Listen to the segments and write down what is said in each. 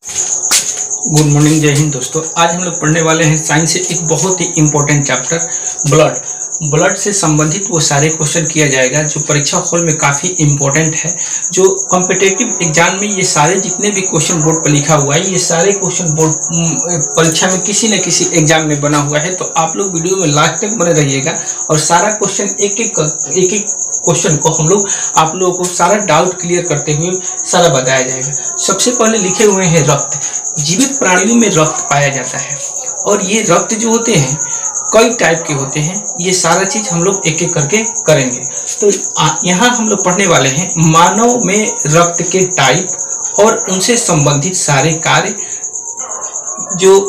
Good morning, जय हिंद दोस्तों। आज हम लोग पढ़ने वाले हैं साइंस से एक बहुत ही इम्पोर्टेंट चैप्टर ब्लड से संबंधित वो सारे क्वेश्चन किया जाएगा जो परीक्षा हॉल में काफ़ी इम्पोर्टेंट है। जो कॉम्पिटिटिव एग्जाम में ये सारे जितने भी क्वेश्चन बोर्ड पर लिखा हुआ है, ये सारे क्वेश्चन बोर्ड परीक्षा में किसी न किसी एग्जाम में बना हुआ है। तो आप लोग वीडियो में लास्ट तक बने रहिएगा और सारा क्वेश्चन एक एक क्वेश्चन को हम लोग आप लोगों को सारा डाउट क्लियर करते हुए सारा बताया जाएगा। सबसे पहले लिखे हुए हैं रक्त। जीवित प्राणियों में रक्त पाया जाता है और ये रक्त जो होते हैं कई टाइप के होते हैं। ये सारा चीज हम लोग एक एक करके करेंगे। तो यहाँ हम लोग पढ़ने वाले हैं मानव में रक्त के टाइप और उनसे संबंधित सारे कार्य जो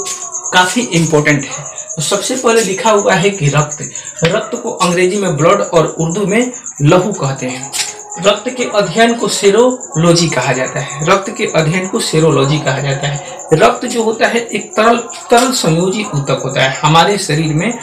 काफी इम्पोर्टेंट है। तो सबसे पहले लिखा हुआ है कि रक्त को अंग्रेजी में ब्लड और उर्दू में लहू कहते हैं। रक्त के अध्ययन को सेरोलॉजी कहा जाता है। रक्त के अध्ययन को सेरोलॉजी कहा जाता है। रक्त जो होता है एक तरल संयोजी ऊतक होता है। हमारे शरीर में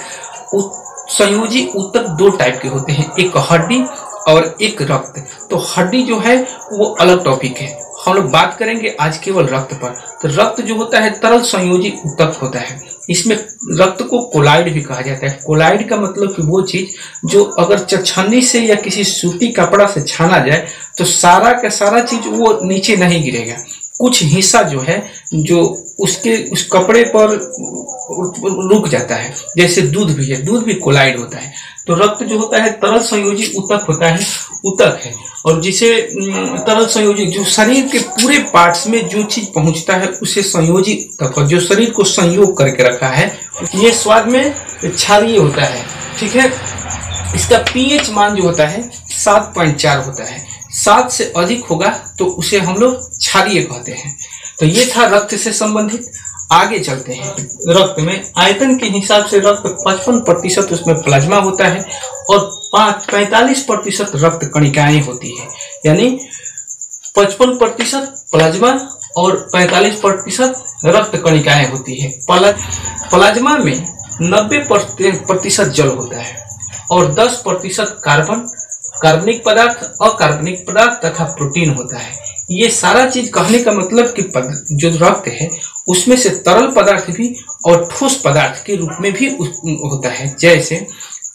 संयोजी ऊतक दो टाइप के होते हैं, एक हड्डी और एक रक्त। तो हड्डी जो है वो अलग टॉपिक है, हम लोग बात करेंगे आज केवल रक्त पर। तो रक्त जो होता है तरल संयोजी ऊतक होता है। इसमें रक्त को कोलाइड भी कहा जाता है। कोलाइड का मतलब कि वो चीज जो अगर छन्नी से या किसी सूती कपड़ा से छाना जाए तो सारा का सारा चीज वो नीचे नहीं गिरेगा। कुछ हिस्सा जो है जो उस कपड़े पर रुक जाता है। जैसे दूध भी है, दूध भी कोलाइड होता है। तो रक्त जो होता है तरल संयोजी ऊतक होता है, ऊतक है। और जिसे तरल संयोजी जो शरीर के पूरे पार्ट्स में जो चीज पहुंचता है उसे संयोजी ऊतक, और जो शरीर को संयोग करके रखा है। ये स्वाद में क्षारीय होता है, ठीक है। इसका पीएच मान जो होता है 7.4 होता है। 7 से अधिक होगा तो उसे हम लोग क्षारीय कहते हैं। तो ये था रक्त से संबंधित। आगे चलते हैं। रक्त में आयतन के हिसाब से रक्त 55% उसमें प्लाज्मा होता है और 45% रक्त कणिकाएं होती है। यानी 55% प्लाज्मा और 45% रक्त कणिकाएं होती है। प्लाज्मा में 90% जल होता है और 10% कार्बनिक पदार्थ, अकार्बनिक पदार्थ तथा प्रोटीन होता है। ये सारा चीज कहने का मतलब कि जो रक्त है उसमें से तरल पदार्थ भी और ठोस पदार्थ के रूप में भी होता है। जैसे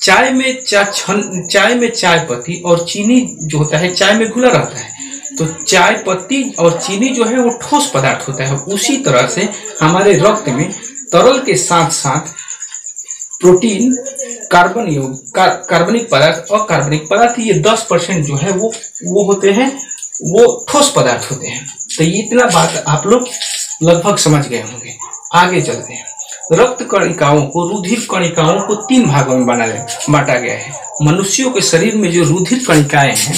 चाय में चाय पत्ती और चीनी जो होता है चाय में घुला रहता है, तो चाय पत्ती और चीनी जो है वो ठोस पदार्थ होता है। उसी तरह से हमारे रक्त में तरल के साथ साथ प्रोटीन, कार्बनिक पदार्थ और कार्बनिक पदार्थ, ये 10% जो है वो होते हैं, वो ठोस पदार्थ होते हैं। तो ये इतना बात आप लोग लगभग समझ गए होंगे। आगे चलते हैं। रक्त कणिकाओं को, रुधिर कणिकाओं को 3 भागों में बांटा गया है। मनुष्यों के शरीर में जो रुधिर कणिकाएं हैं,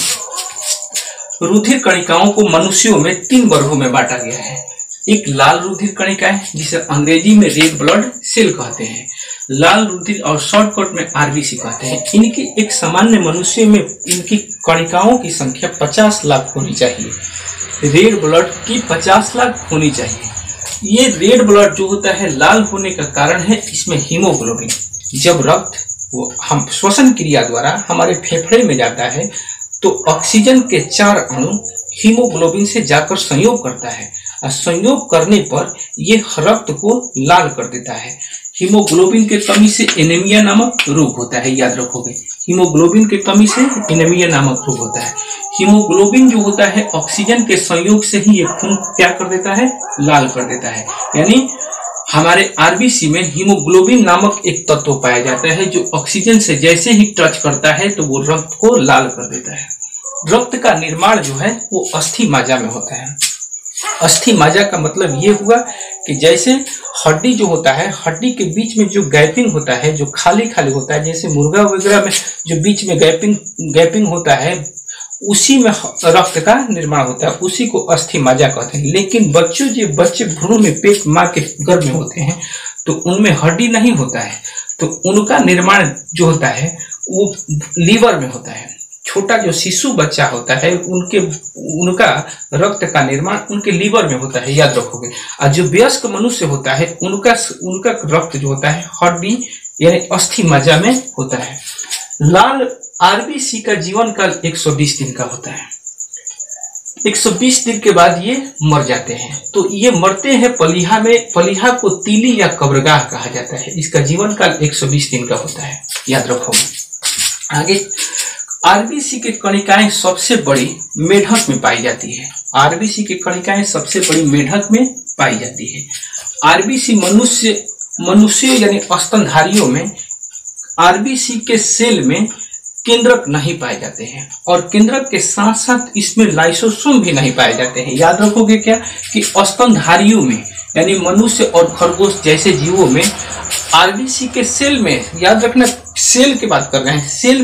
रुधिर कणिकाओं को मनुष्यों में 3 वर्गों में बांटा गया है। एक लाल रुधिर कणिकाएं जिसे अंग्रेजी में रेड ब्लड सेल कहते हैं। लाल रुधिर और शॉर्टकट में आरबीसी कहते हैं। इनकी एक सामान्य मनुष्य में इनकी कणिकाओं की संख्या 50 लाख होनी चाहिए। रेड ब्लड की 50 लाख होनी चाहिए। ये रेड ब्लड जो होता है लाल होने का कारण है इसमें हीमोग्लोबिन। जब रक्त वो हम श्वसन क्रिया द्वारा हमारे फेफड़े में जाता है तो ऑक्सीजन के 4 अणु हीमोग्लोबिन से जाकर संयोग करता है और संयोग करने पर ये रक्त को लाल कर देता है। हीमोग्लोबिन के कमी से एनीमिया नामक रोग होता है, याद रखोगे। हीमोग्लोबिन के कमी से एनीमिया नामक रोग होता है। हीमोग्लोबिन जो होता है ऑक्सीजन के संयोग से ही ये खून क्या कर देता है, लाल कर देता है। यानी हमारे आरबीसी में हीमोग्लोबिन नामक एक तत्व पाया जाता है जो ऑक्सीजन से जैसे ही टच करता है तो वो रक्त को लाल कर देता है। रक्त का निर्माण जो है वो अस्थि माजा में होता है। अस्थि माजा का मतलब ये हुआ कि जैसे हड्डी जो होता है, हड्डी के बीच में जो गैपिंग होता है, जो खाली खाली होता है, जैसे मुर्गा वगैरह में जो बीच में गैपिंग होता है, उसी में रक्त का निर्माण होता है, उसी को अस्थि माजा कहते हैं। लेकिन बच्चे भ्रूण में पेट माँ के गर्भ में होते हैं तो उनमें हड्डी नहीं होता है, तो उनका निर्माण जो होता है वो लीवर में होता है। छोटा जो शिशु बच्चा होता है उनका रक्त का निर्माण उनके लीवर में होता है, याद रखोगे। और जो वयस्क मनुष्य होता है उनका रक्त जो होता है हड्डी यानी अस्थि मज्जा में होता है। लाल आरबीसी का जीवन काल 120 दिन का होता है। 120 दिन के बाद ये मर जाते हैं। तो ये मरते हैं पलीहा में। पलीहा को तीली या कब्रगाह कहा जाता है। इसका जीवन काल 120 दिन का होता है, याद रखो। आगे, आरबीसी के कणिकाएं सबसे बड़ी मेढक में पाई जाती है। आरबीसी के कणिकाएं सबसे बड़ी मेढक में पाई जाती है। आरबीसी मनुष्य यानी स्तनधारियों में आरबीसी के सेल में केंद्रक नहीं पाए जाते हैं, और केंद्रक के साथ साथ इसमें लाइसोसोम भी नहीं पाए जाते हैं। याद रखोगे क्या कि स्तनधारियों में यानी मनुष्य और खरगोश जैसे जीवों में आरबीसी के सेल में, याद रखना सेल की बात कर रहे हैं, सेल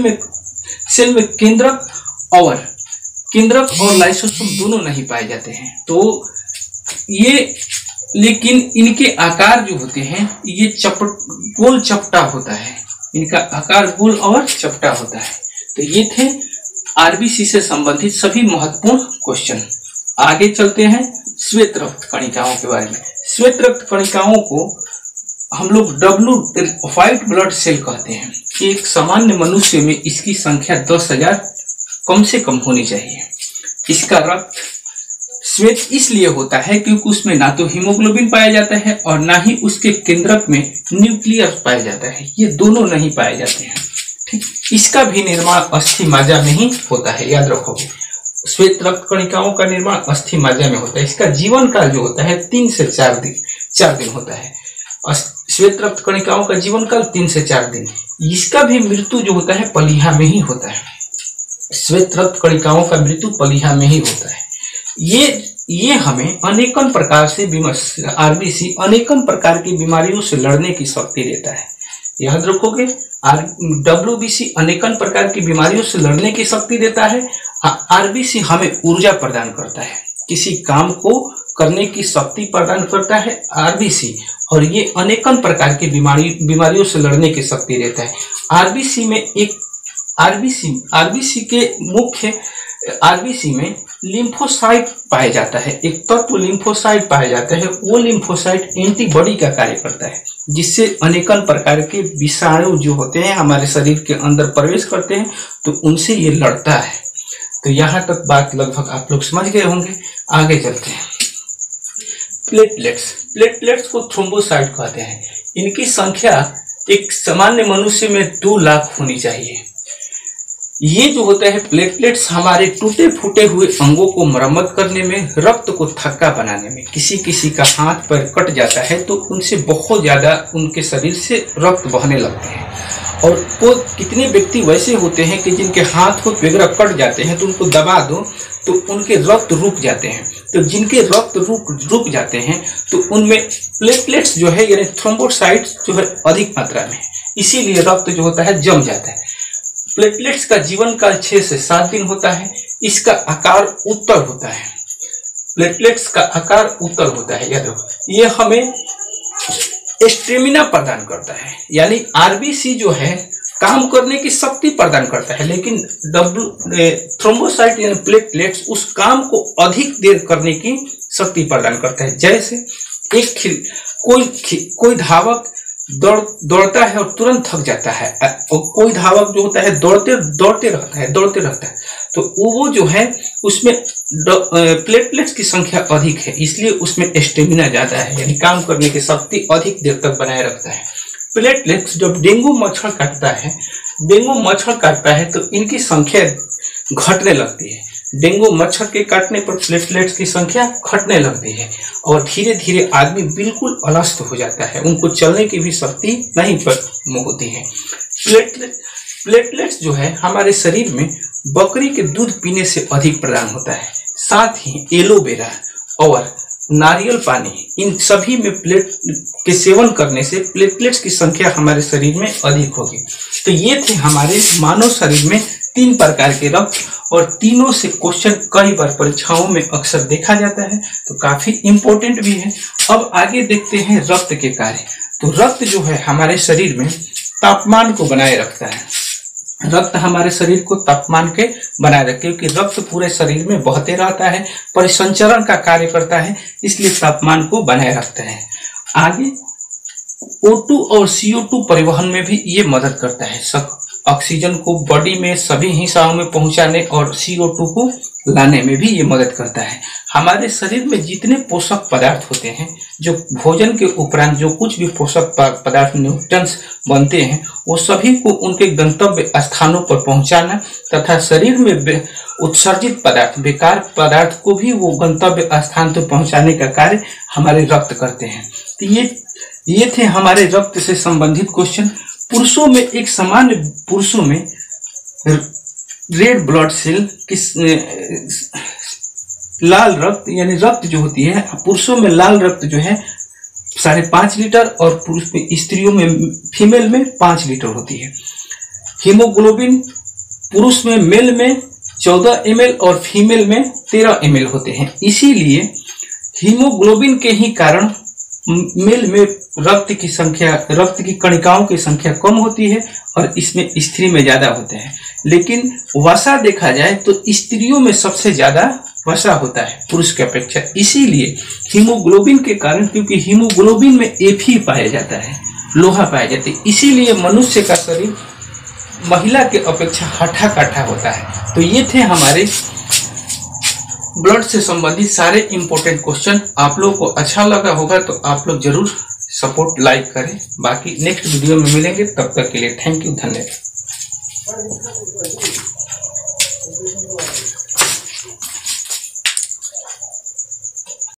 में केंद्रक और लाइसोसोम दोनों नहीं पाए जाते हैं। तो ये, लेकिन इनके आकार जो होते हैं ये गोल चपटा होता है। इनका आकार गोल और चपटा होता है। तो ये थे आरबीसी से संबंधित सभी महत्वपूर्ण क्वेश्चन। आगे चलते हैं श्वेत रक्त कणिकाओं के बारे में। श्वेत रक्त कणिकाओं को हम लोग व्हाइट ब्लड सेल कहते हैं। एक सामान्य मनुष्य में इसकी संख्या 10,000 कम से कम होनी चाहिए। इसका रक्त श्वेत इसलिए होता है क्योंकि उसमें ना तो हीमोग्लोबिन पाया जाता है और ना ही उसके केंद्रक में न्यूक्लियस पाया जाता है। ये दोनों नहीं पाए जाते हैं। ठीक, इसका भी निर्माण अस्थि माजा में ही होता है, याद रखोगे। श्वेत रक्त कणिकाओं का निर्माण अस्थि माजा में होता है। इसका जीवन काल जो होता है 3 से 4 दिन होता है। श्वेत रक्त कणिकाओं का जीवन काल 3 से 4 दिन। इसका भी मृत्यु जो होता है पलीहा में ही होता है। श्वेत रक्त कणिकाओं का मृत्यु पलीहा में ही होता है। ये हमें अनेकन प्रकार से आरबीसी अनेकन प्रकार की बीमारियों से लड़ने की शक्ति देता है। याद रखोगे, डब्ल्यूबीसी अनेकन प्रकार की बीमारियों से लड़ने की शक्ति देता है। आरबीसी हमें ऊर्जा प्रदान करता है, किसी काम को करने की शक्ति प्रदान करता है आरबीसी, और ये अनेकन प्रकार की बीमारियों से लड़ने की शक्ति देता है। आरबीसी में लिम्फोसाइट पाया जाता है। एक तत्व लिम्फोसाइट पाया जाता है। वो लिम्फोसाइट एंटीबॉडी का कार्य करता है, जिससे अनेकन प्रकार के विषाणु जो होते हैं हमारे शरीर के अंदर प्रवेश करते हैं, तो उनसे ये लड़ता है। तो यहाँ तक बात लगभग आप लोग समझ गए होंगे। आगे चलते हैं। प्लेटलेट्स को थ्रोम्बोसाइट कहते हैं। इनकी संख्या एक सामान्य मनुष्य में 2 लाख होनी चाहिए। ये जो होता है प्लेटलेट्स हमारे टूटे फूटे हुए अंगों को मरम्मत करने में, रक्त को थक्का बनाने में। किसी का हाथ पैर कट जाता है तो उनसे बहुत ज्यादा उनके शरीर से रक्त बहने लगते हैं। और वो कितने व्यक्ति वैसे होते हैं कि जिनके हाथ वगैरह कट जाते हैं तो उनको दबा दो तो उनके रक्त रुक जाते हैं। तो जिनके रक्त रुक जाते हैं तो उनमें प्लेटलेट्स जो है यानी थ्रोम्बोसाइट्स जो है अधिक मात्रा में, इसीलिए रक्त जो होता है जम जाता है। प्लेटलेट्स का जीवन काल 6 से 7 दिन होता है। इसका आकार उत्तर होता है। प्लेटलेट्स का आकार उत्तर होता है, याद रखो। ये हमें स्टेमिना प्रदान करता है, यानी आरबीसी जो है काम करने की शक्ति प्रदान करता है, लेकिन थ्रोम्बोसाइट यानी प्लेटलेट्स उस काम को अधिक देर करने की शक्ति प्रदान करता है। जैसे कोई धावक दौड़ता है और तुरंत थक जाता है, और कोई धावक जो होता है दौड़ते रहता है, तो वो जो है उसमें प्लेटलेट्स की संख्या अधिक है, इसलिए उसमें स्टेमिना ज्यादा है, यानी काम करने की शक्ति अधिक देर तक बनाए रखता है। प्लेटलेट्स जब डेंगू मच्छर काटता है तो इनकी संख्या घटने लगती है। डेंगू मच्छर के काटने पर प्लेटलेट्स की संख्या घटने लगती है और धीरे धीरे आदमी बिल्कुल अलस्त हो जाता है, उनको चलने की भी शक्ति नहीं होती है। प्लेटलेट्स जो है हमारे शरीर में बकरी के दूध पीने से अधिक प्रदान होता है। साथ ही एलोवेरा और नारियल पानी, इन सभी में प्लेट के सेवन करने से प्लेटलेट्स की संख्या हमारे शरीर में अधिक होगी। तो ये थे हमारे मानव शरीर में 3 प्रकार के रक्त, और तीनों से क्वेश्चन कई बार परीक्षाओं में अक्सर देखा जाता है, तो काफी इंपॉर्टेंट भी है। अब आगे देखते हैं रक्त के कार्य। तो रक्त जो है हमारे शरीर में तापमान को बनाए रखता है। रक्त हमारे शरीर को तापमान के बनाए रखते हैं, क्योंकि रक्त पूरे शरीर में बहते रहता है, परिसंचरण का कार्य करता है, इसलिए तापमान को बनाए रखता है। आगे O2 और CO2 परिवहन में भी ये मदद करता है। ऑक्सीजन को बॉडी में सभी हिस्सों में पहुंचाने और CO2 को लाने में भी ये मदद करता है। हमारे शरीर में जितने पोषक पदार्थ होते हैं, जो भोजन के उपरांत जो कुछ भी पोषक पदार्थ न्यूट्रिएंट्स बनते हैं, वो सभी को उनके गंतव्य स्थानों पर पहुंचाना तथा शरीर में उत्सर्जित पदार्थ, बेकार पदार्थ को भी वो गंतव्य स्थान तक पहुंचाने का कार्य हमारे रक्त करते हैं। तो ये थे हमारे रक्त से संबंधित क्वेश्चन। पुरुषों में एक सामान्य पुरुषों में रेड ब्लड सेल लाल रक्त यानी रक्त जो होती है, पुरुषों में लाल रक्त जो है 5.5 लीटर और पुरुष में स्त्रियों में फीमेल में 5 लीटर होती है। हीमोग्लोबिन पुरुष में मेल में 14 ml और फीमेल में 13 ml होते हैं। इसीलिए हीमोग्लोबिन के ही कारण मेल में रक्त की कणिकाओं की संख्या कम होती है और इसमें स्त्री में ज्यादा होते हैं। लेकिन वसा देखा जाए तो स्त्रियों में सबसे ज्यादा वसा होता है पुरुष की अपेक्षा। इसीलिए हीमोग्लोबिन के कारण, क्योंकि हीमोग्लोबिन में Fe पाया जाता है, लोहा पाया जाता है, इसीलिए मनुष्य का शरीर महिला के अपेक्षा हठा कठा होता है। तो ये थे हमारे ब्लड से संबंधित सारे इंपॉर्टेंट क्वेश्चन। आप लोग को अच्छा लगा होगा तो आप लोग जरूर सपोर्ट लाइक करें। बाकी नेक्स्ट वीडियो में मिलेंगे, तब तक के लिए थैंक यू, धन्यवाद।